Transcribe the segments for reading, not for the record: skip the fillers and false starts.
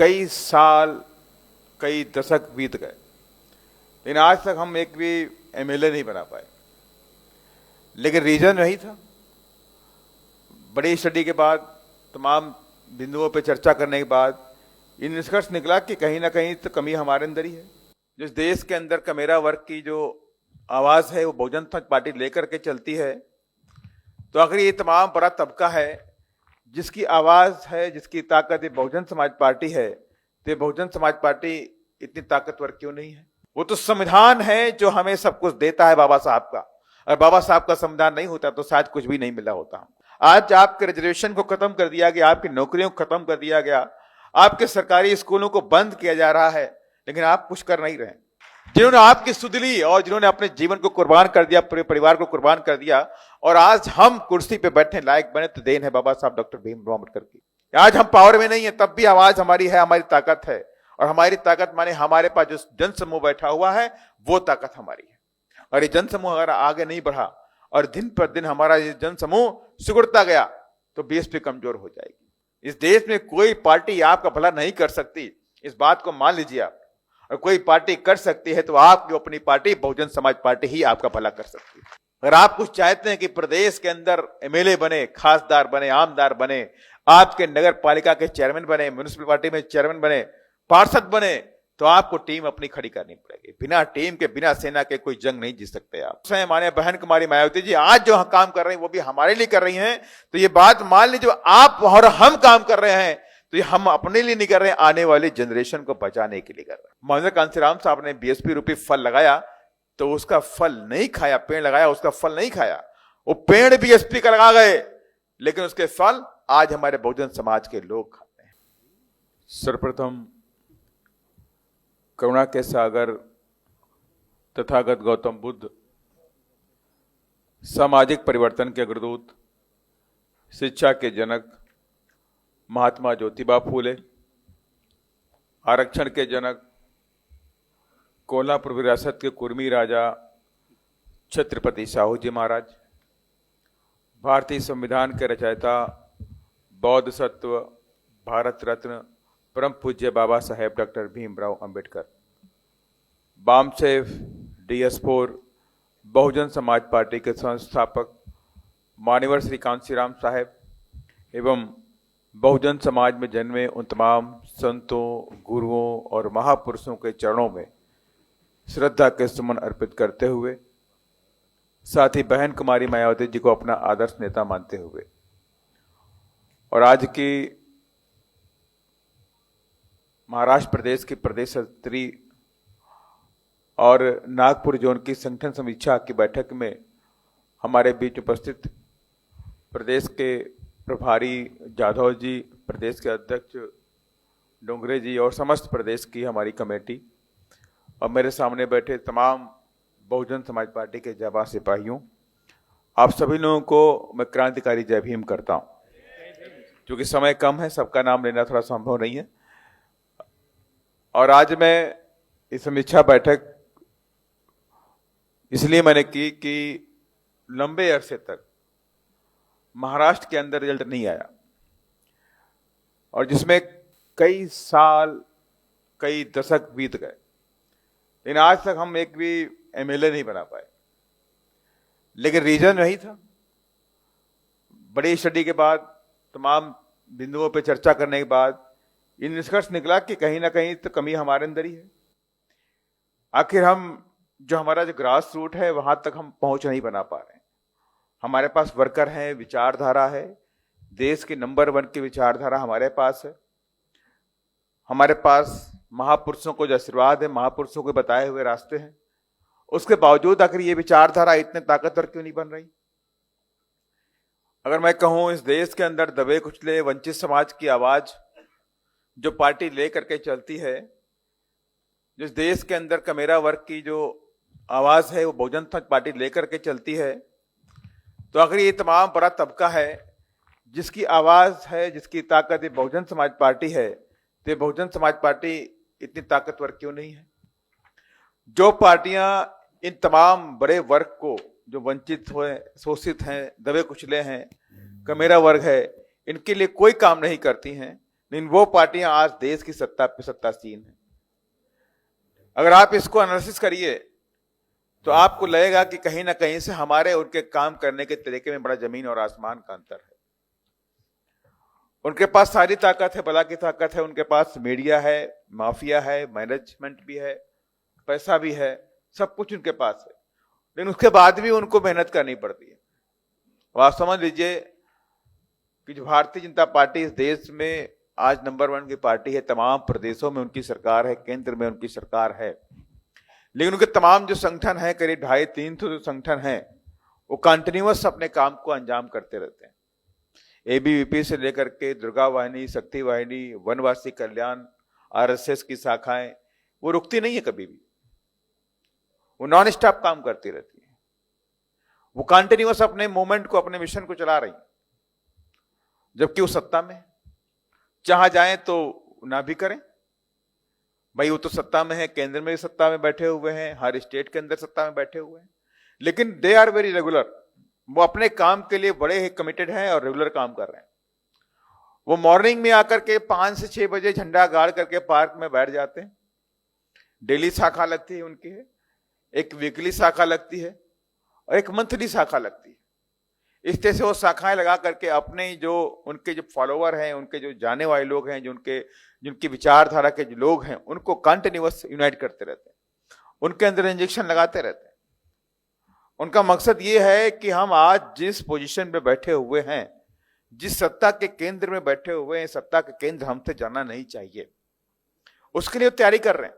कई साल, कई दशक बीत गए, लेकिन आज तक हम एक भी एमएलए नहीं बना पाए। लेकिन रीजन यही था। बड़ी स्टडी के बाद, तमाम बिंदुओं पर चर्चा करने के बाद ये निष्कर्ष निकला कि कहीं ना कहीं तो कमी हमारे अंदर ही है। जिस देश के अंदर कमेरा वर्ग की जो आवाज है वो बहुजन समाज पार्टी लेकर के चलती है, तो आखिर ये तमाम बड़ा तबका है जिसकी आवाज है, जिसकी ताकत ये बहुजन समाज पार्टी है, तो बहुजन समाज पार्टी इतनी ताकतवर क्यों नहीं है? वो तो संविधान है जो हमें सब कुछ देता है, बाबा साहब का। और बाबा साहब का संविधान नहीं होता तो शायद कुछ भी नहीं मिला होता। आज आपके रिजर्वेशन को खत्म कर दिया गया, आपकी नौकरियों को खत्म कर दिया गया, आपके सरकारी स्कूलों को बंद किया जा रहा है, लेकिन आप कुछ कर नहीं रहे। जिन्होंने आपकी सुध ली और जिन्होंने अपने जीवन को कुर्बान कर दिया, पूरे परिवार को कुर्बान कर दिया, और आज हम कुर्सी पे बैठने लायक बने, तो देन है बाबा साहब डॉक्टर भीमराव अम्बेडकर की। आज हम पावर में नहीं है, तब भी आवाज हमारी है, हमारी ताकत है। और हमारी ताकत माने हमारे पास जो जन समूह बैठा हुआ है वो ताकत हमारी है। और ये जन समूह अगर आगे नहीं बढ़ा और दिन पर दिन हमारा ये जन समूह सिकुड़ता गया तो बीएसपी कमजोर हो जाएगी। इस देश में कोई पार्टी आपका भला नहीं कर सकती, इस बात को मान लीजिए आप। और कोई पार्टी कर सकती है तो आपकी अपनी पार्टी बहुजन समाज पार्टी ही आपका भला कर सकती है। अगर आप कुछ चाहते हैं कि प्रदेश के अंदर एमएलए बने, खासदार बने, आमदार बने, आपके नगर पालिका के चेयरमैन बने, म्युनिसिपल पार्टी में चेयरमैन बने, पार्षद बने, तो आपको टीम अपनी खड़ी करनी पड़ेगी। बिना टीम के, बिना सेना के कोई जंग नहीं जीत सकते आप। माने बहन कुमारी मायावती जी आज जो काम कर रही हैं वो भी हमारे लिए कर रही हैं, तो ये बात मान लीजिए आप और हम काम कर रहे हैं तो ये हम अपने लिए नहीं कर रहे हैं, आने वाली जनरेशन को बचाने के लिए कर रहे हैं। महेंद्र कांशीराम साहब ने बीएसपी रूपी फल लगाया तो उसका फल नहीं खाया, पेड़ लगाया उसका फल नहीं खाया, वो पेड़ बीएसपी का लगा गए, लेकिन उसके फल आज हमारे बहुजन समाज के लोग खाते हैं। सर्वप्रथम करुणा के सागर तथागत गौतम बुद्ध, सामाजिक परिवर्तन के अग्रदूत, शिक्षा के जनक महात्मा ज्योतिबा फूले, आरक्षण के जनक कोल्हापुर विरासत के कुर्मी राजा छत्रपति साहू जी महाराज, भारतीय संविधान के रचयिता, बौद्ध सत्व, भारत रत्न परम पूज्य Baba Saheb doctor Bhimrao Ambedkar, BAMCEF DS4 Bahujan Samaj party के संस्थापक मान्यवर श्री कांशीराम साहेब एवं बहुजन समाज में जन्मे उन तमाम संतों, गुरुओं और महापुरुषों के चरणों में श्रद्धा के सुमन अर्पित करते हुए, साथ ही बहन कुमारी मायावती जी को अपना आदर्श नेता मानते हुए, और आज की महाराष्ट्र प्रदेश की प्रदेश सचिव और नागपुर जोन की संगठन समीक्षा की बैठक में हमारे बीच उपस्थित प्रदेश के प्रभारी जाधव जी, प्रदेश के अध्यक्ष डोंगरे जी और समस्त प्रदेश की हमारी कमेटी, और मेरे सामने बैठे तमाम बहुजन समाज पार्टी के जाबाज सिपाहियों, आप सभी लोगों को मैं क्रांतिकारी जय भीम करता हूं। क्योंकि समय कम है, सबका नाम लेना थोड़ा संभव नहीं है, और आज मैं इस समीक्षा बैठक इसलिए मैंने की कि लंबे अरसे तक महाराष्ट्र के अंदर रिजल्ट नहीं आया, और जिसमें कई साल, कई दशक बीत गए, लेकिन आज तक हम एक भी एमएलए नहीं बना पाए। लेकिन रीजन यही था। बड़ी स्टडी के बाद, तमाम बिंदुओं पर चर्चा करने के बाद ये निष्कर्ष निकला कि कहीं ना कहीं तो कमी हमारे अंदर ही है। आखिर हम जो हमारा जो ग्रास रूट है वहां तक हम पहुंच नहीं बना पा रहे हैं। हमारे पास वर्कर है, विचारधारा है, देश की नंबर 1 की विचारधारा हमारे पास है, हमारे पास महापुरुषों को जो आशीर्वाद है, महापुरुषों के बताए हुए रास्ते हैं, उसके बावजूद आखिर ये विचारधारा इतने ताकतवर क्यों नहीं बन रही? अगर मैं कहूं इस देश के अंदर दबे कुचले वंचित समाज की आवाज जो पार्टी लेकर के चलती है, जिस देश के अंदर कमेरा वर्ग की जो आवाज है वो बहुजन समाज पार्टी लेकर के चलती है, तो आखिर ये तमाम बड़ा तबका है जिसकी आवाज है, जिसकी ताकत ये बहुजन समाज पार्टी है, तो बहुजन समाज पार्टी इतनी ताकतवर क्यों नहीं है? जो पार्टियां इन तमाम बड़े वर्ग को जो वंचित हुए, शोषित हैं, दबे कुचले हैं, कमेरा वर्ग है, इनके लिए कोई काम नहीं करती हैं, लेकिन वो पार्टियां आज देश की सत्ता पे सत्तासीन है। अगर आप इसको एनालिसिस करिए तो आपको लगेगा कि कहीं ना कहीं से हमारे उनके काम करने के तरीके में बड़ा जमीन और आसमान का अंतर है। उनके पास सारी ताकत है, बला की ताकत है, उनके पास मीडिया है, माफिया है, मैनेजमेंट भी है, पैसा भी है, सब कुछ उनके पास है, लेकिन उसके बाद भी उनको मेहनत करनी पड़ती है। अब आप समझ लीजिए कि जो भारतीय जनता पार्टी इस देश में आज नंबर 1 की पार्टी है, तमाम प्रदेशों में उनकी सरकार है, केंद्र में उनकी सरकार है, लेकिन उनके तमाम जो संगठन है, करीब 250-300 जो संगठन है, वो कंटिन्यूअस अपने काम को अंजाम करते रहते हैं। एबीवीपी से लेकर के दुर्गा वाहिनी, शक्ति वाहिनी, वनवासी कल्याण, आरएसएस की शाखाएं, वो रुकती नहीं है कभी भी, वो नॉन स्टॉप काम करती रहती है। वो कंटिन्यूअस अपने मूवमेंट को, अपने मिशन को चला रही, जबकि वो सत्ता में जहां जाएं तो ना भी करें। भाई वो तो सत्ता में है, केंद्र में भी सत्ता में बैठे हुए हैं, हर स्टेट के अंदर सत्ता में बैठे हुए हैं, लेकिन दे आर वेरी रेगुलर। वो अपने काम के लिए बड़े ही कमिटेड हैं और रेगुलर काम कर रहे हैं। वो मॉर्निंग में आकर के 5 से 6 बजे झंडा गाड़ करके पार्क में बैठ जाते हैं। डेली शाखा लगती है उनकी है, एक वीकली शाखा लगती है और एक मंथली शाखा लगती है। इस तरह से वो शाखाएं लगा करके अपने जो उनके जो फॉलोवर हैं, उनके जो जाने वाले लोग हैं, जिनकी विचारधारा के जो लोग हैं, उनको कंटिन्यूअस यूनाइट करते रहते हैं, उनके अंदर इंजेक्शन लगाते रहते हैं। उनका मकसद ये है कि हम आज जिस पोजीशन पे बैठे हुए हैं, जिस सत्ता के केंद्र में बैठे हुए हैं, सत्ता के केंद्र हमसे जाना नहीं चाहिए, उसके लिए तैयारी कर रहे हैं।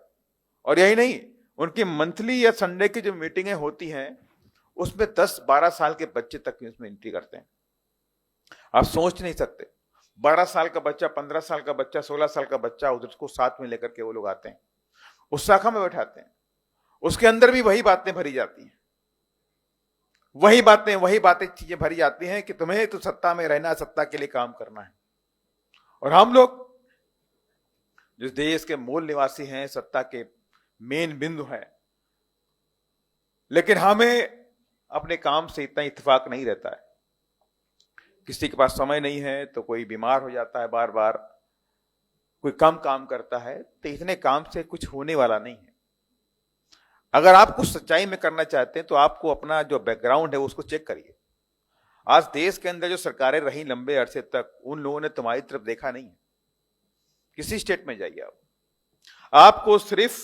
और यही नहीं, उनकी मंथली या संडे की जो मीटिंगें होती हैं, उसमें 10-12 साल के बच्चे तक उसमें एंट्री करते हैं। आप सोच नहीं सकते, 12 साल का बच्चा, 15 साल का बच्चा, 16 साल का बच्चा, उधर को साथ में लेकर के वो लोग आते हैं, उस शाखा में बैठाते हैं। उसके अंदर भी वही बातें भरी जाती हैं, वही बातें चीजें भरी जाती हैं कि तुम्हें तो सत्ता में रहना, सत्ता के लिए काम करना है। और हम लोग जिस देश के मूल निवासी हैं, सत्ता के मेन बिंदु हैं, लेकिन हमें अपने काम से इतना इत्तेफाक नहीं रहता है। किसी के पास समय नहीं है तो कोई बीमार हो जाता है बार बार, कोई कम काम करता है, तो इतने काम से कुछ होने वाला नहीं है। अगर आप कुछ सच्चाई में करना चाहते हैं तो आपको अपना जो बैकग्राउंड है उसको चेक करिए। आज देश के अंदर जो सरकारें रही लंबे अरसे तक, उन लोगों ने तुम्हारी तरफ देखा नहीं है। किसी स्टेट में जाइए आपको सिर्फ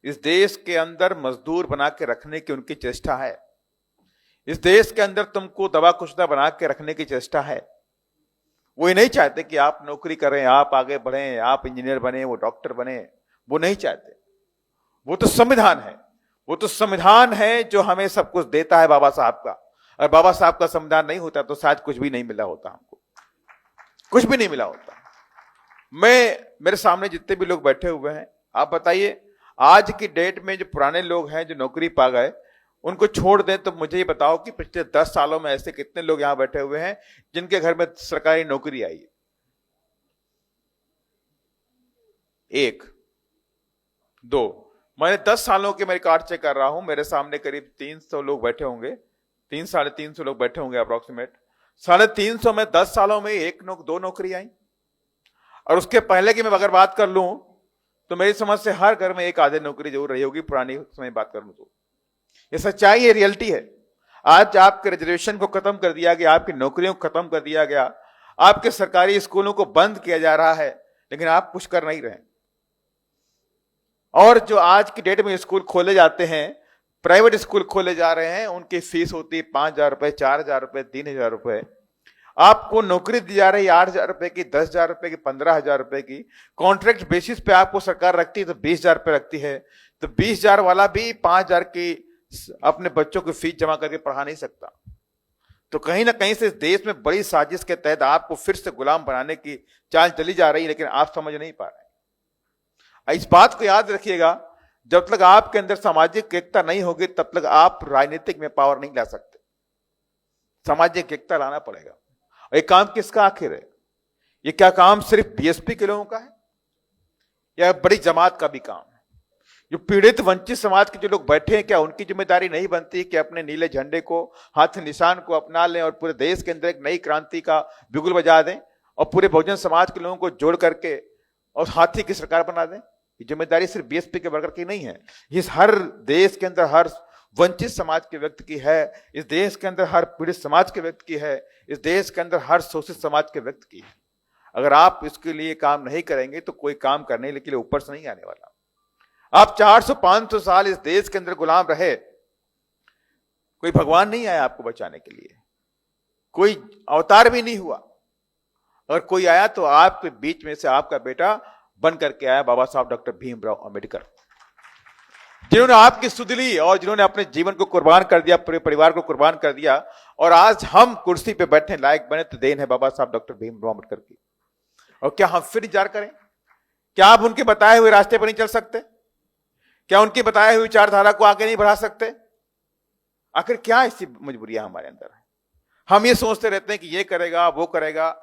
इस देश के अंदर मजदूर बना के रखने की उनकी चेष्टा है। इस देश के अंदर तुमको दवा कुचदा बना के रखने की चेष्टा है। वो ये नहीं चाहते कि आप नौकरी करें, आप आगे बढ़ें, आप इंजीनियर बने, वो डॉक्टर बने, वो नहीं चाहते। वो तो संविधान है, वो तो संविधान है जो हमें सब कुछ देता है बाबा साहब का। और बाबा साहब का संविधान नहीं होता तो शायद कुछ भी नहीं मिला होता, हमको कुछ भी नहीं मिला होता। मेरे सामने जितने भी लोग बैठे हुए हैं, आप बताइए आज की डेट में जो पुराने लोग हैं जो नौकरी पा गए, उनको छोड़ दें तो मुझे ये बताओ कि पिछले 10 सालों में ऐसे कितने लोग यहां बैठे हुए हैं जिनके घर में सरकारी नौकरी आई है? 1, 2। मैंने 10 सालों के मेरे कार्ड चेक कर रहा हूं, मेरे सामने करीब 300 लोग बैठे होंगे, 300-350 लोग बैठे होंगे अप्रोक्सीमेट। 350 में 10 सालों में 1-2 नौकरी आई। और उसके पहले की मैं अगर बात कर लूं तो मेरी समझ से हर घर में एक आधे नौकरी जरूर रही होगी, पुरानी समय बात करूं तो। ये सच्चाई है, रियलिटी है। आज आपके रिजर्वेशन को खत्म कर दिया गया, आपकी नौकरियों को खत्म कर दिया गया, आपके सरकारी स्कूलों को बंद किया जा रहा है, लेकिन आप कुछ कर नहीं रहे। और जो आज की डेट में स्कूल खोले जाते हैं, प्राइवेट स्कूल खोले जा रहे हैं, उनकी फीस होती है 5,000 रुपए, 4,000 रुपए, 3,000 रुपए। आपको नौकरी दी जा रही है 8,000 रुपए की, 10,000 रुपए की, 15,000 रुपए की। कॉन्ट्रैक्ट बेसिस पे आपको सरकार रखती है तो 20,000 रुपए रखती है, तो 20,000 वाला भी 5,000 की अपने बच्चों की फीस जमा करके पढ़ा नहीं सकता। तो कहीं ना कहीं से इस देश में बड़ी साजिश के तहत आपको फिर से गुलाम बनाने की चाल चली जा रही है, लेकिन आप समझ नहीं पा रहे। इस बात को याद रखिएगा, जब तक आपके अंदर सामाजिक एकता नहीं होगी तब तक आप राजनीतिक में पावर नहीं ला सकते। सामाजिक एकता लाना पड़ेगा। और ये काम किसका आखिर है? ये क्या काम सिर्फ बीएसपी के लोगों का है या बड़ी जमात का भी काम है? जो पीड़ित वंचित समाज के जो लोग बैठे हैं, क्या उनकी जिम्मेदारी नहीं बनती कि अपने नीले झंडे को, हाथ निशान को अपना लें और पूरे देश के अंदर एक नई क्रांति का बिगुल बजा दें? और पूरे बहुजन समाज के लोगों को जोड़ करके और हाथी की सरकार बना दें। ये जिम्मेदारी सिर्फ बीएसपी के वर्कर की नहीं है, ये हर देश के अंदर हर वंचित समाज के व्यक्ति की है, इस देश के अंदर हर पीड़ित समाज के व्यक्ति की है, इस देश के अंदर हर शोषित समाज के व्यक्ति की है। अगर आप इसके लिए काम नहीं करेंगे तो कोई काम करने के लिए ऊपर से नहीं आने वाला। आप 400-500 साल इस देश के अंदर गुलाम रहे, कोई भगवान नहीं आया आपको बचाने के लिए, कोई अवतार भी नहीं हुआ। अगर कोई आया तो आपके बीच में से आपका बेटा बन करके आया, बाबा साहब डॉक्टर भीमराव अंबेडकर, जिन्होंने आपकी सुध ली और जिन्होंने अपने जीवन को कुर्बान कर दिया, पूरे परिवार को कुर्बान कर दिया, और आज हम कुर्सी पे बैठने लायक बने तो देन है बाबा साहब डॉक्टर भीमराव अंबेडकर की। और क्या हम फिर इंतजार करें? क्या आप उनके बताए हुए रास्ते पर नहीं चल सकते? क्या उनकी बताए हुई विचारधारा को आगे नहीं बढ़ा सकते? आखिर क्या ऐसी मजबूरियां हमारे अंदर है? हम ये सोचते रहते हैं कि ये करेगा वो करेगा,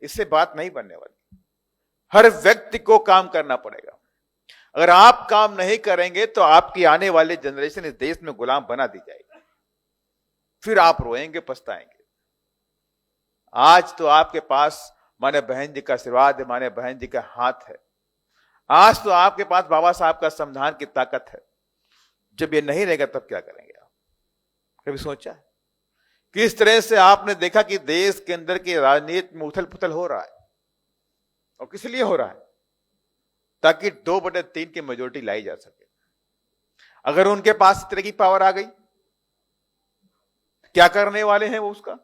इससे बात नहीं बनने वाली। हर व्यक्ति को काम करना पड़ेगा। अगर आप काम नहीं करेंगे तो आपकी आने वाली जनरेशन इस देश में गुलाम बना दी जाएगी, फिर आप रोएंगे पछताएंगे। आज तो आपके पास माने बहन जी का आशीर्वाद है, माने बहन जी का हाथ है। आज तो आपके पास बाबा साहब का संविधान की ताकत है। जब ये नहीं रहेगा तब क्या करेंगे आप? कभी सोचा है? किस तरह से आपने देखा कि देश के अंदर की राजनीति में उथल पुथल हो रहा है, और किस लिए हो रहा है? ताकि 2/3 की मेजोरिटी लाई जा सके। अगर उनके पास इस तरह की पावर आ गई, क्या करने वाले हैं वो उसका?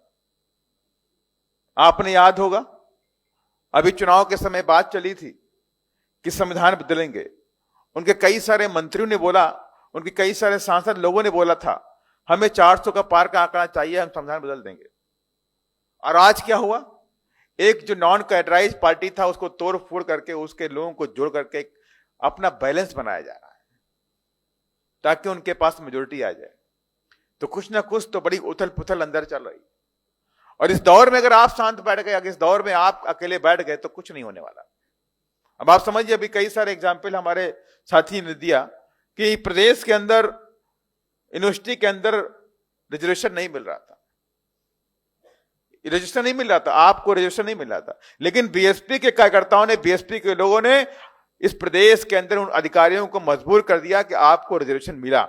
आपने याद होगा अभी चुनाव के समय बात चली थी कि संविधान बदलेंगे। उनके कई सारे मंत्रियों ने बोला, उनके कई सारे सांसद लोगों ने बोला था हमें 400 का पार का आंकड़ा चाहिए, हम संविधान बदल देंगे। और आज क्या हुआ? एक जो नॉन कैडराइज पार्टी था उसको तोड़ फोड़ करके उसके लोगों को जोड़ करके अपना बैलेंस बनाया जा रहा है ताकि उनके पास मेजोरिटी आ जाए। तो कुछ ना कुछ तो बड़ी उथल पुथल अंदर चल रही। और इस दौर में अगर आप शांत बैठ गए, अगर इस दौर में आप अकेले बैठ गए तो कुछ नहीं होने वाला। अब आप समझिए, अभी कई सारे एग्जाम्पल हमारे साथी ने दिया कि प्रदेश के अंदर यूनिवर्सिटी के अंदर रिजर्वेशन नहीं मिल रहा था, रजिस्टर नहीं मिल रहा था, आपको रजिस्टर नहीं मिल रहा था, लेकिन बीएसपी के कार्यकर्ताओं ने, बीएसपी के लोगों ने इस प्रदेश के अंदर उन अधिकारियों को मजबूर कर दिया कि आपको रिजर्वेशन मिला।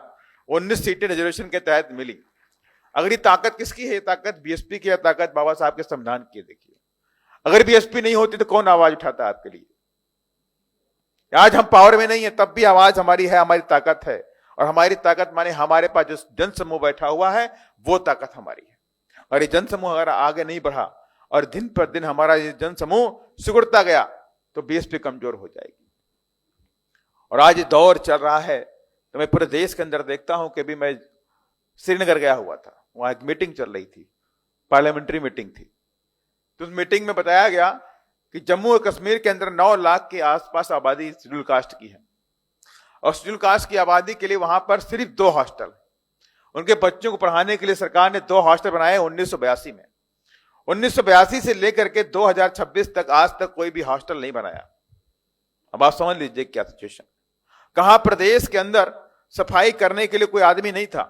19 सीटें रिजर्वेशन के तहत मिली। अगर ये ताकत किसकी है? ताकत बीएसपी की है, ताकत बाबा साहब के संविधान की है। देखिए, अगर बीएसपी नहीं होती तो कौन आवाज उठाता आपके लिए? आज हम पावर में नहीं है, तब भी आवाज हमारी है, हमारी ताकत है। और हमारी ताकत माने हमारे पास जो जन समूह बैठा हुआ है वो ताकत हमारी है। और ये जन समूह अगर आगे नहीं बढ़ा और दिन पर दिन हमारा ये जन समूह सिकुड़ता गया तो बीएसपी कमजोर हो जाएगी। और आज ये दौर चल रहा है तो मैं पूरे देश के अंदर देखता हूं कि अभी मैं श्रीनगर गया हुआ था, वहां एक मीटिंग चल रही थी, पार्लियामेंट्री मीटिंग थी। तो उस मीटिंग में बताया गया कि जम्मू और कश्मीर के अंदर 9 लाख के आसपास आबादी शेड्यूल कास्ट की है, और शेड्यूल कास्ट की आबादी के लिए वहां पर सिर्फ 2 हॉस्टल, उनके बच्चों को पढ़ाने के लिए सरकार ने 2 हॉस्टल बनाए 1982 में। 1982 से लेकर के 2026 तक आज तक कोई भी हॉस्टल नहीं बनाया। अब आप समझ लीजिए क्या सिचुएशन। कहां प्रदेश के अंदर सफाई करने के लिए कोई आदमी नहीं था,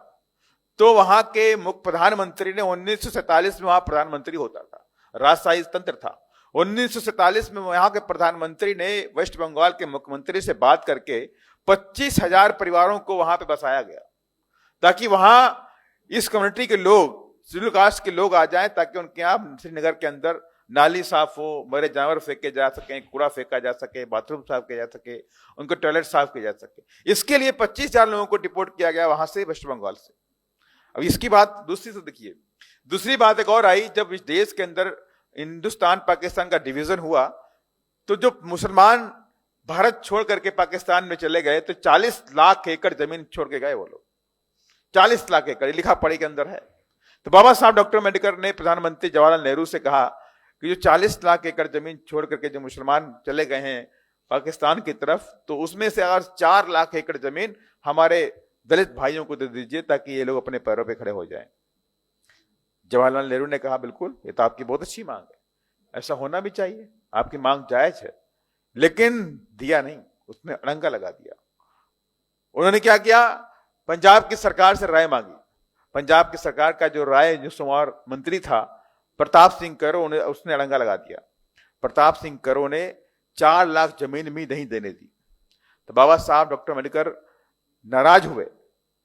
तो वहां के मुख्य प्रधानमंत्री ने 1947 में वहां प्रधानमंत्री होता था, राजशाही तंत्र था। 1947 में वहां के प्रधानमंत्री ने वेस्ट बंगाल के मुख्यमंत्री से बात करके 25,000 परिवारों को वहां पे बसाया गया ताकि वहां इस कम्युनिटी के लोग, शेड्यूल कास्ट के लोग आ जाएं, ताकि उनके यहाँ श्रीनगर के अंदर नाली साफ हो, मरे जानवर फेंके जा सके, कूड़ा फेंका जा सके, बाथरूम साफ किया जा सके, उनको टॉयलेट साफ किया जा सके। इसके लिए 25,000 लोगों को डिपोर्ट किया गया वहां से, वेस्ट बंगाल से। अब इसकी बात दूसरी से देखिए, दूसरी बात एक और आई, जब इस देश के अंदर हिंदुस्तान पाकिस्तान का डिवीजन हुआ तो जो मुसलमान भारत छोड़ करके पाकिस्तान में चले गए तो 40 लाख एकड़ जमीन छोड़ के गए वो लोग। 40 लाख एकड़ लिखा पढ़ी के अंदर है। तो बाबा साहब डॉक्टर अम्बेडकर ने प्रधानमंत्री जवाहरलाल नेहरू से कहा कि जो 40 लाख एकड़ जमीन छोड़ करके जो मुसलमान चले गए हैं पाकिस्तान की तरफ, तो उसमें से अगर 4 लाख एकड़ जमीन हमारे दलित भाइयों को दे दीजिए ताकि ये लोग अपने पैरों पे खड़े हो जाएं। जवाहरलाल नेहरू ने कहा बिल्कुल, ये तो आपकी बहुत अच्छी मांग है, ऐसा होना भी चाहिए, आपकी मांग जायज है, लेकिन दिया नहीं, उसने अड़ंगा लगा दिया। उन्होंने क्या किया? पंजाब की सरकार से राय मांगी। पंजाब की सरकार का जो राय जो शुमार मंत्री था प्रताप सिंह करो, उसने अड़ंगा लगा दिया। प्रताप सिंह करो ने 4 लाख जमीन भी नहीं देने दी। तो बाबा साहब डॉक्टर अम्बेडकर नाराज हुए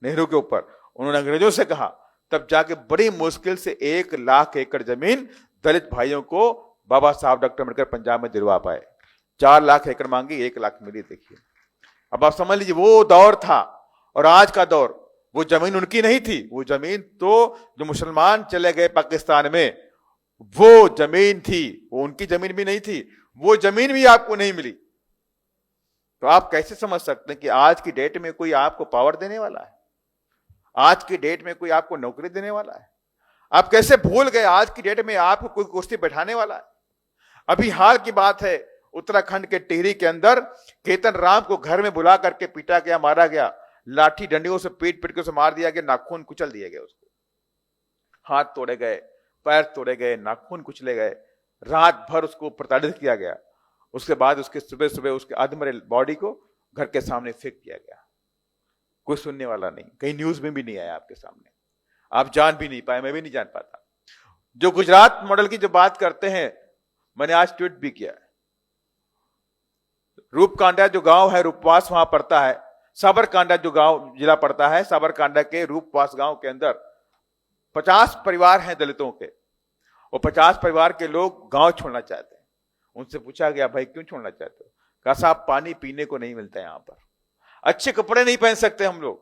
नेहरू के ऊपर, उन्होंने अंग्रेजों से कहा, तब जाके बड़ी मुश्किल से 1 लाख एकड़ जमीन दलित भाइयों को बाबा साहब डॉक्टर अम्बेडकर पंजाब में दिलवा पाए। 4 लाख एकड़ मांगी, 1 लाख मिली। देखिए, अब आप समझ लीजिए वो दौर था और आज का दौर। वो जमीन उनकी नहीं थी, वो जमीन तो जो मुसलमान चले गए पाकिस्तान में वो जमीन थी, वो उनकी जमीन भी नहीं थी, वो जमीन भी आपको नहीं मिली। तो आप कैसे समझ सकते हैं कि आज की डेट में कोई आपको पावर देने वाला है, आज की डेट में कोई आपको नौकरी देने वाला है? आप कैसे भूल गए आज की डेट में आपको कोई कुर्सी बैठाने वाला है? अभी हाल की बात है, उत्तराखंड के टिहरी के अंदर केतन राम को घर में बुला करके पीटा गया, मारा गया, लाठी डंडियों से पीट पीट के उसे मार दिया गया, नाखून कुचल दिए गए, उसको हाथ तोड़े गए, पैर तोड़े गए, नाखून कुचले गए, रात भर उसको प्रताड़ित किया गया। उसके बाद उसके सुबह सुबह उसके अधमरे बॉडी को घर के सामने फेंक दिया गया। कोई सुनने वाला नहीं, कहीं न्यूज में भी नहीं आया आपके सामने, आप जान भी नहीं पाए, मैं भी नहीं जान पाता। जो गुजरात मॉडल की जो बात करते हैं, मैंने आज ट्वीट भी किया है। रूपकांडा जो गांव है, रूपवास वहां पड़ता है, साबरकांडा जो गांव जिला पड़ता है, साबरकांडा के रूपवास गांव के अंदर 50 परिवार हैं दलितों के, और 50 परिवार के लोग गांव छोड़ना चाहते हैं। उनसे पूछा गया, भाई क्यों छोड़ना चाहते हो? कहा, साहब पानी पीने को नहीं मिलता है यहां पर, अच्छे कपड़े नहीं पहन सकते हम लोग,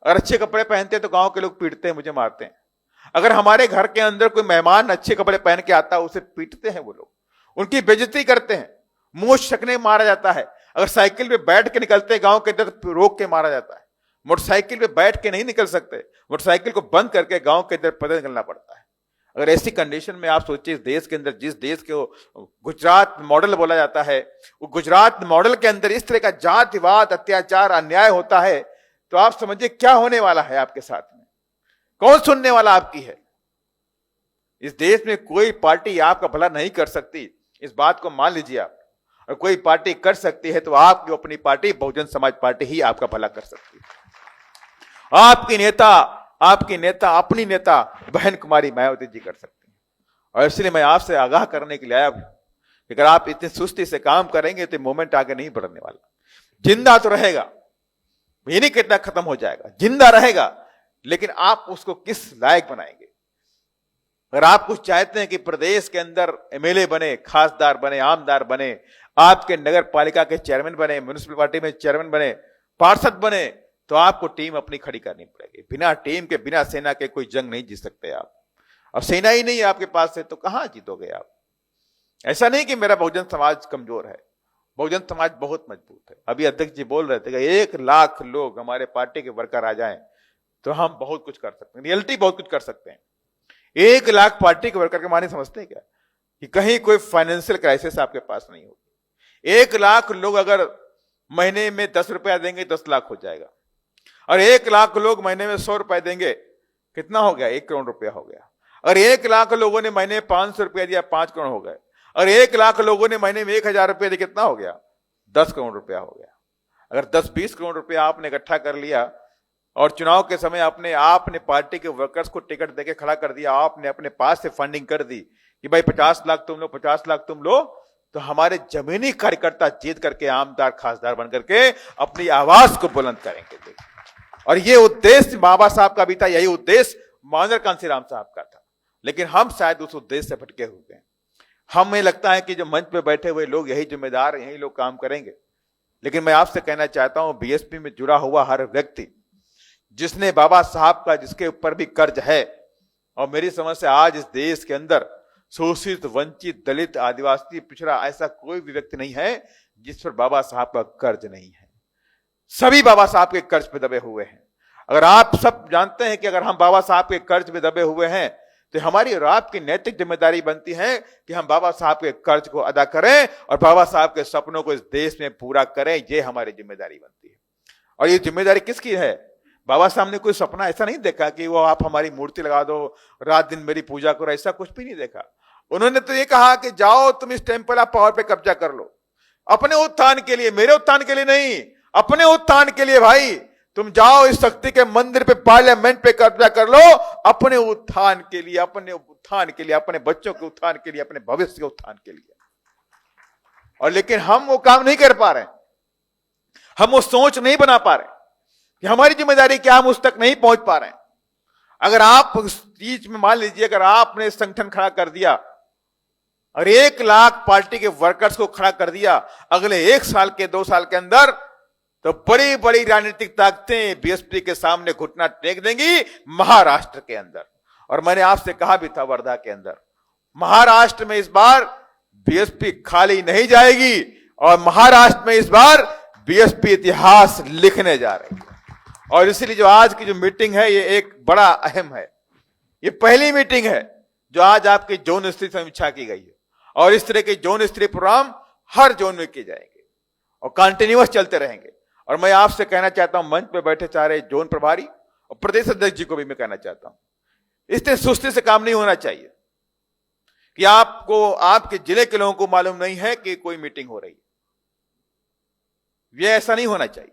अगर अच्छे कपड़े पहनते हैं तो गांव के लोग पीटते हैं, मुझे मारते हैं। अगर हमारे घर के अंदर कोई मेहमान अच्छे कपड़े पहन के आता है, उसे पीटते हैं वो लोग, उनकी बेइज्जती करते हैं, मुंह छकने मारा जाता है। अगर साइकिल पे बैठ के निकलते हैं गांव के अंदर तो रोक के मारा जाता है। मोटरसाइकिल पे बैठ के नहीं निकल सकते, मोटरसाइकिल को बंद करके गांव के अंदर पैदल निकलना पड़ता है। अगर ऐसी कंडीशन में आप सोचिए, इस देश के अंदर, जिस देश के गुजरात मॉडल बोला जाता है, वो गुजरात मॉडल के अंदर इस तरह का जातिवाद, अत्याचार, अन्याय होता है, तो आप समझिए क्या होने वाला है आपके साथ में, कौन सुनने वाला आपकी है? इस देश में कोई पार्टी आपका भला नहीं कर सकती, इस बात को मान लीजिए आप। और कोई पार्टी कर सकती है तो आपकी अपनी पार्टी बहुजन समाज पार्टी ही आपका भला कर सकती है। आपकी नेता अपनी नेता बहन कुमारी मायावती जी कर सकती हैं। और इसलिए मैं आपसे आगाह करने के लिए आया हूं कि अगर आप इतनी सुस्ती से काम करेंगे तो मूवमेंट आगे नहीं बढ़ने वाला। जिंदा तो रहेगा, ये नहीं कितना खत्म हो जाएगा, जिंदा रहेगा, लेकिन आप उसको किस लायक बनाएंगे? अगर आप कुछ चाहते हैं कि प्रदेश के अंदर एमएलए बने, खासदार बने, आमदार बने, आपके नगर पालिका के चेयरमैन बने, म्युनिसिपल पार्टी में चेयरमैन बने, पार्षद बने, तो आपको टीम अपनी खड़ी करनी पड़ेगी। बिना टीम के, बिना सेना के कोई जंग नहीं जीत सकते आप। अब सेना ही नहीं है आपके पास से तो कहां जीतोगे आप? ऐसा नहीं कि मेरा बहुजन समाज कमजोर है, बहुजन समाज बहुत मजबूत है। अभी अध्यक्ष जी बोल रहे थे कि 1 लाख लोग हमारे पार्टी के वर्कर आ जाएं तो हम बहुत कुछ कर सकते हैं, रियलिटी बहुत कुछ कर सकते हैं। 1 लाख पार्टी के वर्कर के माने समझते हैं क्या कि कहीं कोई फाइनेंशियल क्राइसिस आपके पास नहीं होगी। 1 लाख लोग अगर महीने में 10 रुपया देंगे 10 लाख हो जाएगा, और 1 लाख लोग महीने में 100 रुपए देंगे, कितना हो गया? 1 करोड़ रुपया हो गया। और 1 लाख लोगों ने महीने में 500 रुपया दिया, 5 करोड़ हो गए। और 1 लाख लोगों ने महीने में 1000 रुपया दिया, कितना हो गया? 10 करोड़ रुपया हो गया। अगर 10-20 करोड़ रुपया आपने इकट्ठा कर लिया और चुनाव के समय आपने पार्टी के वर्कर्स को टिकट देके खड़ा कर दिया, आपने अपने पास से फंडिंग कर दी कि भाई 50 लाख तुम लो, 50 लाख तुम लो, तो हमारे जमीनी कार्यकर्ता जीत करके आमदार खासदार बन करके अपनी आवाज को बुलंद करेंगे। और ये उद्देश्य बाबा साहब का भी था, यही उद्देश्य मानर कांसीराम साहब का था, लेकिन हम शायद उस उद्देश्य से भटके हुए हैं। हमें लगता है कि जो मंच पे बैठे हुए लोग यही जिम्मेदार, यही लोग काम करेंगे, लेकिन मैं आपसे कहना चाहता हूं, बीएसपी में जुड़ा हुआ हर व्यक्ति जिसने बाबा साहब का, जिसके ऊपर भी कर्ज है, और मेरी समझ से आज इस देश के अंदर शोषित, वंचित, दलित, आदिवासी, पिछड़ा ऐसा कोई भी व्यक्ति नहीं है जिस पर बाबा साहब का कर्ज नहीं है। सभी बाबा साहब के कर्ज पे दबे हुए हैं। अगर आप सब जानते हैं कि अगर हम बाबा साहब के कर्ज पे दबे हुए हैं तो हमारी और आपकी नैतिक जिम्मेदारी बनती है कि हम बाबा साहब के कर्ज को अदा करें और बाबा साहब के सपनों को इस देश में पूरा करें। ये हमारी जिम्मेदारी बनती है। और ये जिम्मेदारी किसकी है? बाबा साहब ने कोई सपना ऐसा नहीं देखा कि वो आप हमारी मूर्ति लगा दो, रात दिन मेरी पूजा करो, ऐसा कुछ भी नहीं देखा। उन्होंने तो ये कहा कि जाओ तुम इस टेम्पल ऑफ पावर पे कब्जा कर लो, अपने उत्थान के लिए, मेरे उत्थान के लिए नहीं, अपने उत्थान के लिए। भाई तुम जाओ इस शक्ति के मंदिर पे, पार्लियामेंट पे कब्जा कर लो, अपने उत्थान के लिए, अपने उत्थान के लिए, अपने बच्चों के उत्थान के लिए, अपने भविष्य के उत्थान के लिए। और लेकिन हम वो काम नहीं कर पा रहे हैं, हम वो सोच नहीं बना पा रहे कि हमारी जिम्मेदारी क्या, हम उस तक नहीं पहुंच पा रहे हैं। अगर आप उस चीज में मान लीजिए, अगर आपने संगठन खड़ा कर दिया और 1 लाख पार्टी के वर्कर्स को खड़ा कर दिया अगले 1 साल के 2 साल के अंदर, तो बड़ी बड़ी राजनीतिक ताकतें बीएसपी के सामने घुटना टेक देंगी महाराष्ट्र के अंदर। और मैंने आपसे कहा भी था वर्धा के अंदर, महाराष्ट्र में इस बार बीएसपी खाली नहीं जाएगी और महाराष्ट्र में इस बार बीएसपी इतिहास लिखने जा रही है। और इसलिए जो आज की जो मीटिंग है ये एक बड़ा अहम है। ये पहली मीटिंग है जो आज आपके जोन स्तरीय समीक्षा की गई है और इस तरह के जोन स्तरीय प्रोग्राम हर जोन में किए जाएंगे और कंटिन्यूअस चलते रहेंगे। और मैं आपसे कहना चाहता हूं, मंच पे बैठे सारे जोन प्रभारी और प्रदेश अध्यक्ष जी को भी मैं कहना चाहता हूं, इतने सुस्ती से काम नहीं होना चाहिए कि आपको आपके जिले के लोगों को मालूम नहीं है कि कोई मीटिंग हो रही है। ये ऐसा नहीं होना चाहिए।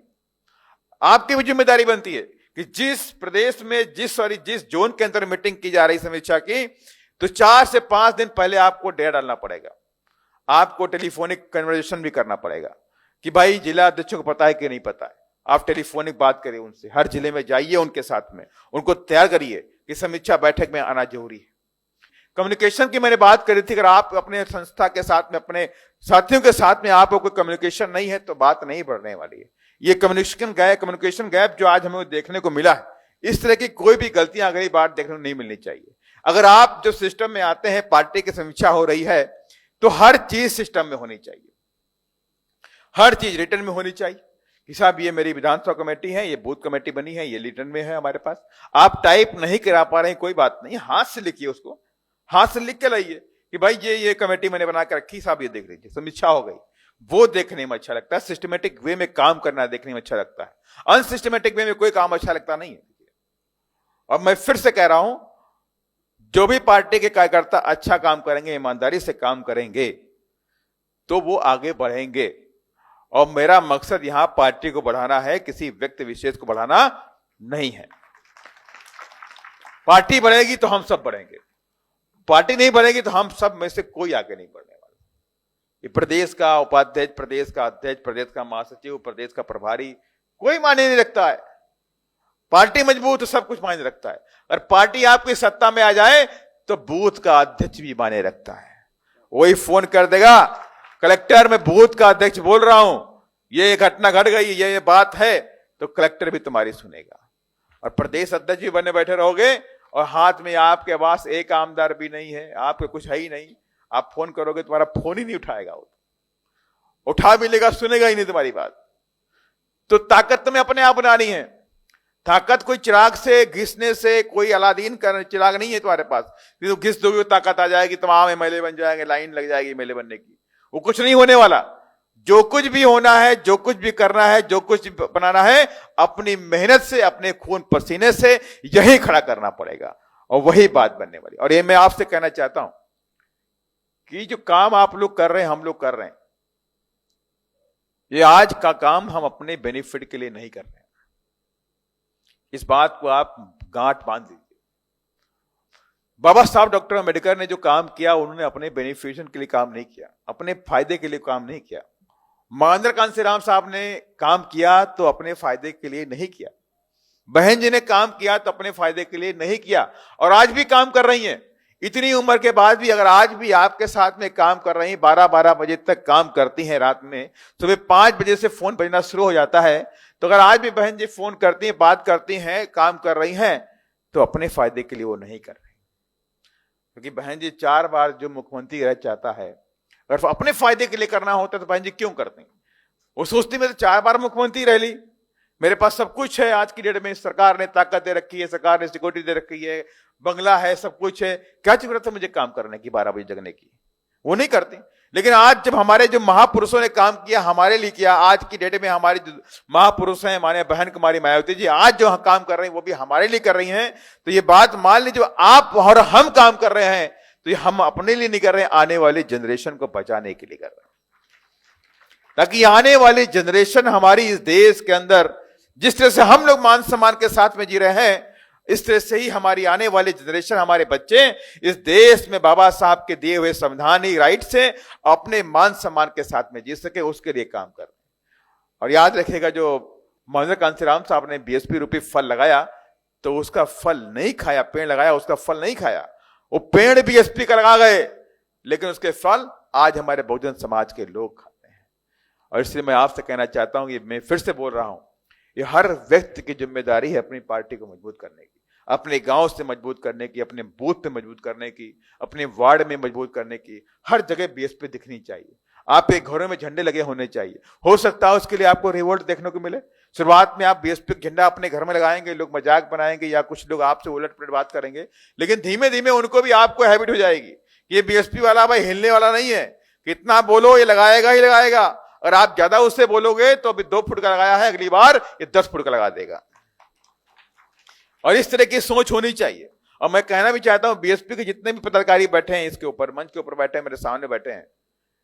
आपकी भी जिम्मेदारी बनती है कि जिस प्रदेश में जिस जोन के अंदर मीटिंग की जा रही समीक्षा की, तो 4 से 5 दिन पहले आपको डेट डालना पड़ेगा। आपको टेलीफोनिक कन्वर्सेशन भी करना पड़ेगा कि भाई जिला अध्यक्षों को पता है कि नहीं पता है। आप टेलीफोनिक बात करिए उनसे, हर जिले में जाइए, उनके साथ में उनको तैयार करिए कि समीक्षा बैठक में आना जरूरी है। कम्युनिकेशन की मैंने बात करी थी, अगर आप अपने संस्था के साथ में अपने साथियों के साथ में आपको कोई कम्युनिकेशन नहीं है तो बात नहीं बढ़ने वाली है। ये कम्युनिकेशन गैप जो आज हमें देखने को मिला है, इस तरह की कोई भी गलतियां अगली बार देखने को नहीं मिलनी चाहिए। अगर आप जो सिस्टम में आते हैं, पार्टी की समीक्षा हो रही है, तो हर चीज सिस्टम में होनी चाहिए, हर चीज रिटर्न में होनी चाहिए कि साहब ये मेरी विधानसभा कमेटी है, ये बूथ कमेटी बनी है, ये रिटर्न में है हमारे पास। आप टाइप नहीं करा पा रहे हैं, कोई बात नहीं, हाथ से लिखिए, उसको हाथ से लिख के लाइए कि भाई ये कमेटी मैंने बना के रखी, साहब ये देख लीजिए, समीक्षा हो गई। वो देखने में अच्छा लगता है, सिस्टमेटिक वे में काम करना देखने में अच्छा लगता है। अनसिस्टमेटिक वे में कोई काम अच्छा लगता नहीं है। और मैं फिर से कह रहा हूं, जो भी पार्टी के कार्यकर्ता अच्छा काम करेंगे, ईमानदारी से काम करेंगे, तो वो आगे बढ़ेंगे। और मेरा मकसद यहां पार्टी को बढ़ाना है, किसी व्यक्ति विशेष को बढ़ाना नहीं है। पार्टी बढ़ेगी तो हम सब बढ़ेंगे, पार्टी नहीं बढ़ेगी तो हम सब में से कोई आगे नहीं बढ़ने वाला। ये प्रदेश का उपाध्यक्ष, प्रदेश का अध्यक्ष, प्रदेश का महासचिव, प्रदेश का प्रभारी कोई मायने नहीं रखता है। पार्टी मजबूत तो सब कुछ मायने रखता है। और पार्टी आपकी सत्ता में आ जाए तो बूथ का अध्यक्ष भी मायने रखता है। वही फोन कर देगा, कलेक्टर मैं बूथ का अध्यक्ष बोल रहा हूं, ये घटना घट गई, ये बात है, तो कलेक्टर भी तुम्हारी सुनेगा। और प्रदेश अध्यक्ष भी बने बैठे रहोगे और हाथ में आपके पास एक आमदार भी नहीं है, आपके कुछ है ही नहीं। आप फोन करोगे, तुम्हारा फोन ही नहीं उठाएगा, वो उठा भी लेगा, सुनेगा ही नहीं तुम्हारी बात। तो ताकत तुम्हें अपने आप बनानी है। ताकत कोई चिराग से घिसने से, कोई अलादीन का चिराग नहीं है तुम्हारे पास, तो घिस दोगे ताकत आ जाएगी, तमाम एमएलए बन जाएंगे, लाइन लग जाएगी एमएलए बनने की। वो कुछ नहीं होने वाला। जो कुछ भी होना है, जो कुछ भी करना है, जो कुछ भी बनाना है, अपनी मेहनत से, अपने खून पसीने से यही खड़ा करना पड़ेगा और वही बात बनने वाली। और ये मैं आपसे कहना चाहता हूं कि जो काम आप लोग कर रहे हैं, हम लोग कर रहे हैं, ये आज का काम हम अपने बेनिफिट के लिए नहीं कर रहे हैं। इस बात को आप गांठ बांध लीजिए। बाबा साहब डॉक्टर अम्बेडकर ने जो काम किया, उन्होंने अपने बेनिफिशियन के लिए काम नहीं किया, अपने फायदे के लिए काम नहीं किया। महेंद्र कांशीराम साहब ने काम किया तो अपने फायदे के लिए नहीं किया। बहन जी ने काम किया तो अपने फायदे के लिए नहीं किया। और आज भी काम कर रही हैं, इतनी उम्र के बाद भी अगर आज भी आपके साथ में काम कर रही हैं, 12-12 बजे तक काम करती हैं, रात में सुबह 5 बजे से फोन बजना शुरू हो जाता है, तो अगर आज भी बहन जी फोन करती हैं, बात करती हैं, काम कर रही हैं, तो अपने फायदे के लिए वो नहीं कर रही। क्योंकि बहन जी 4 बार जो मुख्यमंत्री रह चाहता है, अगर अपने फायदे के लिए करना होता तो बहन जी क्यों करते हैं? वो सोचती मैं तो 4 बार मुख्यमंत्री रह ली, मेरे पास सब कुछ है, आज की डेट में सरकार ने ताकत दे रखी है, सरकार ने सिक्योरिटी दे रखी है, बंगला है, सब कुछ है, क्या जरूरत है मुझे काम करने की, 12 बजे जगने की? वो नहीं करती। लेकिन आज जब हमारे जो महापुरुषों ने काम किया, हमारे लिए किया, आज की डेट में हमारी जो महापुरुष हैं, माने बहन कुमारी मायावती जी आज जो काम कर रही हैं वो भी हमारे लिए कर रही हैं। तो ये बात मान लीजिए, जो आप और हम काम कर रहे हैं, तो ये हम अपने लिए नहीं कर रहे हैं, आने वाली जनरेशन को बचाने के लिए कर रहे हैं, ताकि आने वाली जनरेशन हमारी इस देश के अंदर जिस तरह से हम लोग मान सम्मान के साथ में जी रहे हैं, इस तरह से ही हमारी आने वाली जनरेशन, हमारे बच्चे इस देश में बाबा साहब के दिए हुए संवैधानिक राइट से अपने मान सम्मान के साथ में जी सके, उसके लिए काम कर। और याद रखिएगा, जो महेंद्र कांशीराम साहब ने बीएसपी रूपी फल लगाया, तो उसका फल नहीं खाया, पेड़ लगाया उसका फल नहीं खाया, वो पेड़ बीएसपी का लगा गए, लेकिन उसके फल आज हमारे बहुजन समाज के लोग खाते हैं। और इसलिए मैं आपसे कहना चाहता हूं, कि मैं फिर से बोल रहा हूं, ये हर व्यक्ति की जिम्मेदारी है अपनी पार्टी को मजबूत करने की, अपने गांव से मजबूत करने की, अपने बूथ पे मजबूत करने की, अपने वार्ड में मजबूत करने की। हर जगह बीएसपी दिखनी चाहिए, आपके घरों में झंडे लगे होने चाहिए। हो सकता है उसके लिए आपको रिवॉर्ड देखने को मिले। शुरुआत में आप बीएसपी झंडा अपने घर में लगाएंगे, लोग मजाक बनाएंगे या कुछ लोग आपसे उलट पुलट बात करेंगे, लेकिन धीमे धीमे उनको भी आपको हैबिट हो जाएगी कि ये बीएसपी वाला भाई हिलने वाला नहीं है, कितना बोलो ये लगाएगा ही लगाएगा। और आप ज्यादा उससे बोलोगे तो अभी 2 फुट का लगाया है, अगली बार ये 10 फुट का लगा देगा। और इस तरह की सोच होनी चाहिए। और मैं कहना भी चाहता हूं, बीएसपी के जितने भी पत्रकारी बैठे हैं, इसके ऊपर मंच के ऊपर बैठे हैं, मेरे सामने बैठे हैं,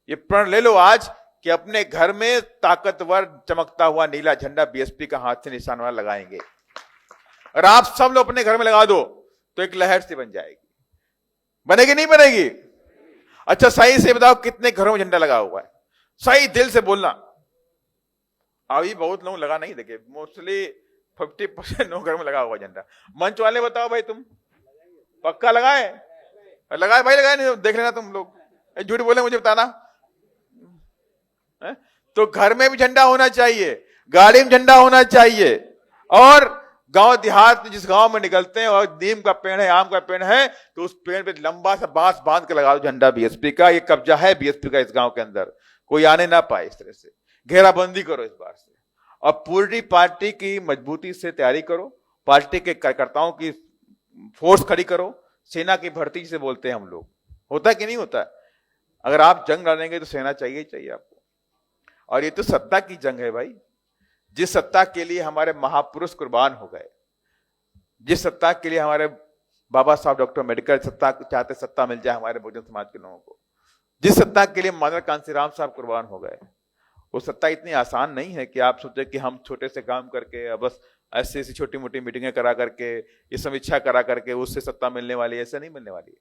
ये प्रण ले लो आज कि अपने घर में ताकतवर चमकता हुआ नीला झंडा बीएसपी का हाथ से निशान वाला लगाएंगे। और आप सब लोग अपने घर में लगा दो तो एक लहर सी बन जाएगी। बनेगी नहीं बनेगी? अच्छा सही से बताओ, कितने घरों में झंडा लगा हुआ है? सही दिल से बोलना। अभी बहुत लोग लगा नहीं देखे, मोस्टली 50% लोग घर में लगा हुआ झंडा। मंच वाले बताओ भाई, तुम पक्का लगाए? लगाए भाई, लगाए नहीं देख लेना तुम लोग, झूठ बोले मुझे बताना। तो घर में भी झंडा होना चाहिए, गाड़ी में झंडा होना चाहिए, और गांव देहात में जिस गांव में निकलते हैं और नीम का पेड़ है, आम का पेड़ है, तो उस पेड़ पे लंबा सा बांस बांध के लगा दो झंडा बीएसपी का। ये कब्जा है बीएसपी का इस गांव के अंदर, कोई आने ना पाए। इस तरह से घेराबंदी करो इस बार से, और पूरी पार्टी की मजबूती से तैयारी करो, पार्टी के कार्यकर्ताओं की फोर्स खड़ी करो। सेना की भर्ती से बोलते हैं हम लोग, होता कि नहीं होता? अगर आप जंग लड़ेंगे तो सेना चाहिए ही चाहिए आपको। और ये तो सत्ता की जंग है भाई, जिस सत्ता के लिए हमारे महापुरुष कुर्बान हो गए, जिस सत्ता के लिए हमारे बाबा साहब डॉक्टर अम्बेडकर सत्ता चाहते सत्ता मिल जाए हमारे बहुजन समाज के लोगों को, जिस सत्ता के लिए महेंद्र कांशीराम साहब कुर्बान हो गए, वो सत्ता इतनी आसान नहीं है कि आप सोचे कि हम छोटे से काम करके बस ऐसी ऐसी छोटी मोटी मीटिंगें करा करके, ये समीक्षा करा करके उससे सत्ता मिलने वाली है। ऐसा नहीं मिलने वाली है।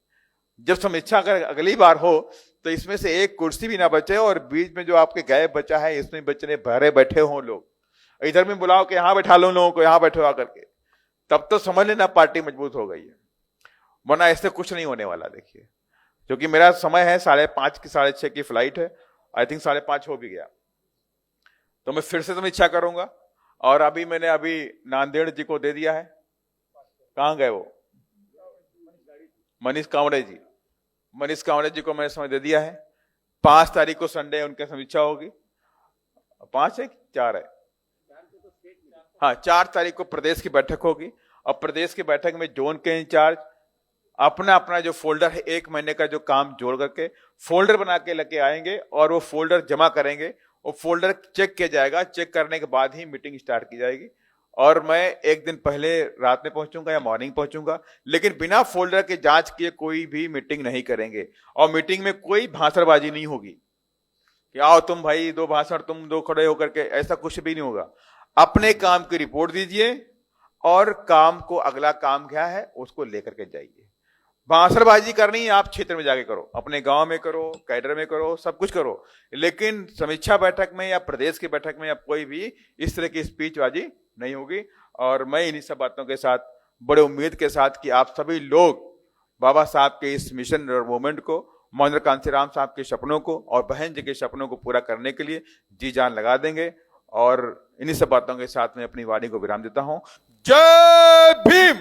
जब समीक्षा अगर अगली बार हो तो इसमें से एक कुर्सी भी ना बचे, और बीच में जो आपके गैप बचा है इसमें बचने भरे बैठे हों लोग, इधर में बुलाओ कि यहां बैठा लो लोगों को, यहां बैठो आकर के, तब तो समझ लेना पार्टी मजबूत हो गई है। वरना ऐसे कुछ नहीं होने वाला। देखिए, क्योंकि मेरा समय है 5:30 की 6:30 की फ्लाइट है, आई थिंक 5:30 हो भी गया, तो मैं फिर से समीक्षा करूंगा। और अभी मैंने नांदेड़ जी को दे दिया है, कहां गए वो, मनीष कांवड़े जी को मैंने समय दे दिया है। 5 तारीख को संडे उनकी समीक्षा होगी। 5 है 4 है, हाँ 4 तारीख को प्रदेश की बैठक होगी। और प्रदेश की बैठक में जोन के इंचार्ज अपना अपना जो फोल्डर है 1 महीने का जो काम जोड़ करके फोल्डर बना के लेके आएंगे, और वो फोल्डर जमा करेंगे। वो फोल्डर चेक किया जाएगा, चेक करने के बाद ही मीटिंग स्टार्ट की जाएगी। और मैं 1 दिन पहले रात में पहुंचूंगा या मॉर्निंग पहुंचूंगा, लेकिन बिना फोल्डर के जांच किए कोई भी मीटिंग नहीं करेंगे। और मीटिंग में कोई भाषणबाजी नहीं होगी कि आओ तुम भाई 2 भाषण, तुम 2 खड़े होकर के, ऐसा कुछ भी नहीं होगा। अपने काम की रिपोर्ट दीजिए और काम को, अगला काम क्या है उसको लेकर के जाइए। भाषणबाजी करनी है आप क्षेत्र में जाके करो, अपने गांव में करो, कैडर में करो, सब कुछ करो, लेकिन समीक्षा बैठक में या प्रदेश की बैठक में या कोई भी इस तरह की स्पीचबाजी नहीं होगी। और मैं इन्हीं सब बातों के साथ, बड़े उम्मीद के साथ कि आप सभी लोग बाबा साहब के इस मिशन और मूवमेंट को, महेंद्र कांशीराम साहब के सपनों को और बहन जी के सपनों को पूरा करने के लिए जी जान लगा देंगे। और इन्हीं सब बातों के साथ मैं अपनी वाणी को विराम देता हूं। जय भीम।